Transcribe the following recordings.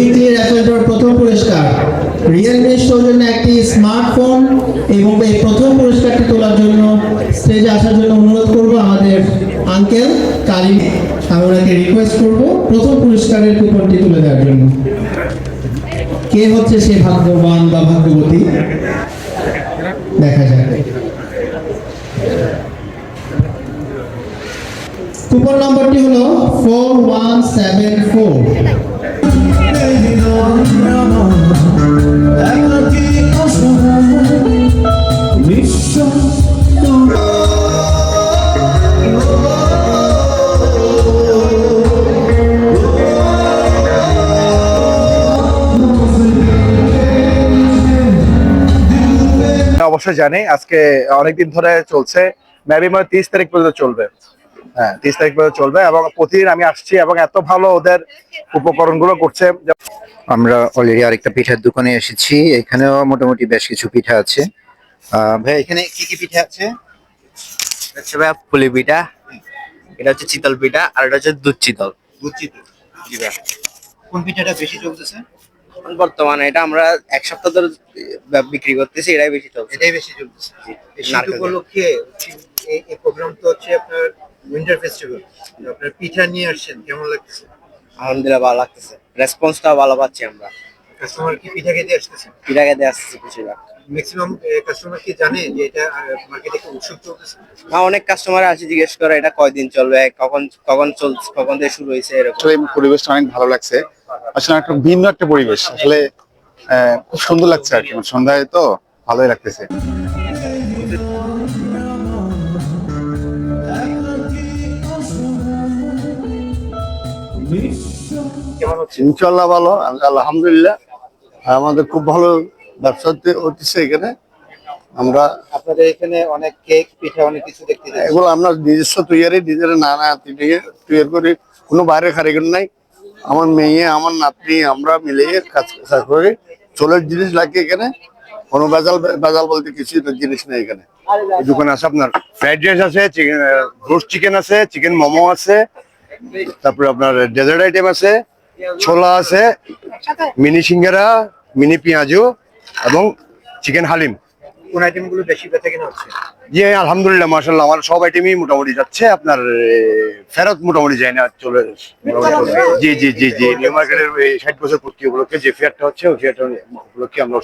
Weekly র্যাফেলটার প্রথম পুরস্কার Realme সৌজন্যে একটি স্মার্টফোন এবং এই প্রথম পুরস্কারটি তোলার জন্য স্টেজে আসার জন্য অনুরোধ করব আমাদের আঙ্কেল কালিম। আমি ওনাকে রিকোয়েস্ট করব প্রথম পুরস্কারের কুপনটি তুলে দেওয়ার জন্য। কে হচ্ছে সে ভাগ্যবান বা ভাগ্যবতী দেখা যাক। কুপন নম্বরটি হলো 4174। অবশ্যই জানি আজকে অনেকদিন ধরে চলছে, মেবি 30 তারিখ পর্যন্ত চলবে। হ্যাঁ, 30 তারিখ পর্যন্ত চলবে এবং প্রতিদিন আমি আসছি এবং এত ভালো ওদের উপকরণগুলো করছে। আমরা অলরেডি আরেকটা পিঠার দোকানে এসেছি, এখানেও মোটামুটি বেশ কিছু পিঠা আছে। ভাই এখানে কি কি পিঠা আছে? হচ্ছে ভাই পুলি পিঠা, এটা হচ্ছে চিতল পিঠা, আর এটা হচ্ছে দুধ চিতল। দুধ চিতল। জি ভাই। কোন পিঠাটা বেশি চলতেছে বর্তমানে এটা আমরা এক সপ্তাহ ধরে বিক্রি করতেছি, এটাই বেশি চলছে। এটাই বেশি চলতেছে। এই শীত নারকেল। উপলক্ষে এই প্রোগ্রাম তো হচ্ছে আপনার উইন্টার ফেস্টিভ্যাল, আপনার পিঠা নিয়ে আসছেন, কেমন লাগছে? আলহামদুলিল্লাহ ভালো লাগতেছে, রেসপন্সটা ভালো পাচ্ছি আমরা। কাস্টমার কি পিঠা খেতে আসতেছে? পিঠা খেতে আসতেছি বেশিরভাগ। ম্যাক্সিমাম কাস্টমার কি জানে যে এটা মার্কেটে খুব উৎসব চলতেছে? অনেক কাস্টমার আসে জিজ্ঞেস করে এটা কয়দিন চলবে, কখন কখন চলছে, কখন থেকে শুরু হয়েছে এরকম। আসলে পরিবেশটা অনেক ভালো লাগছে, আসলে একটা ভিন্ন একটা পরিবেশ, আসলে খুব সুন্দর লাগছে আর কি। সন্ধ্যায় তো ভালোই লাগতেছে। ইনশাল্লাহ ভালো, আলহামদুলিল্লাহ আমাদের খুব ভালো ব্যবসা হচ্ছে এখানে। আমরা আপনাদের এখানে অনেক কেক পিঠা অনেক কিছু দেখতে পাচ্ছি। এগুলো আমরা নিজস্ব তৈরি নিজের নানা তৈরি করি, কোনো বাইরে কারিগর নাই। আমার মেয়ে আমার নাতনি আমরা মিলিয়ে কাজ করি। চোলের জিনিস লাগে এখানে, কোনো বেজাল বলতে কিছু জিনিস নেই এখানে। এই দোকানে আছে আপনার ফ্রাইড রাইস আছে, চিকেন রোস্ট চিকেন আছে, চিকেন মোমো আছে, তারপরে আপনার ডেজার্ট আইটেম আছে, ছোলা আছে, মিনি সিঙ্গারা, মিনি পেঁয়াজু এবং চিকেন হালিম। কোন আইটেম গুলো বেশি বেচা কেনা হচ্ছে? জি আলহামদুলিল্লাহ মাশাআল্লাহ, আমার সব আইটেমই মোটামুটি যাচ্ছে। আপনার ফেরত মোটামুটি যায় না, চলে মোটামুটি। জি জি জি জি, নিউ মার্কেটের 60 বছর পূর্তি উপলক্ষে যে ফেয়ারটা হচ্ছে, ওই ফেয়ারটা উপলক্ষে আমরা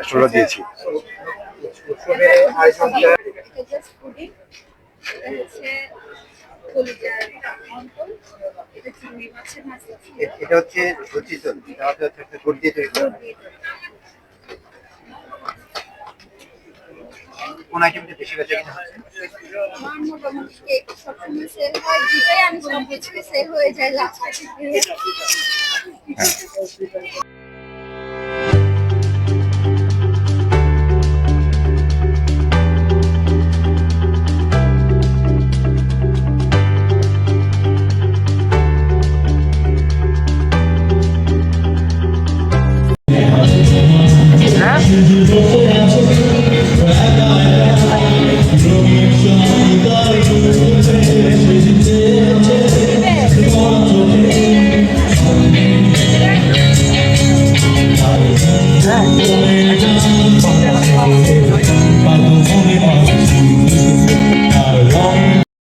স্টলটা দিয়েছি। উৎসবের আয়োজনটা এটা হচ্ছে রচিতন, এটা হচ্ছে একটা গুড় দিয়ে তৈরি করা। কোন আইটেমটা বেশি বেচা কেনা হচ্ছে? আমার মোটামুটি কেক সবসময় সেল হয়, দুটাই আমি সব কিছু সেল হয়ে যায় লাস্টে।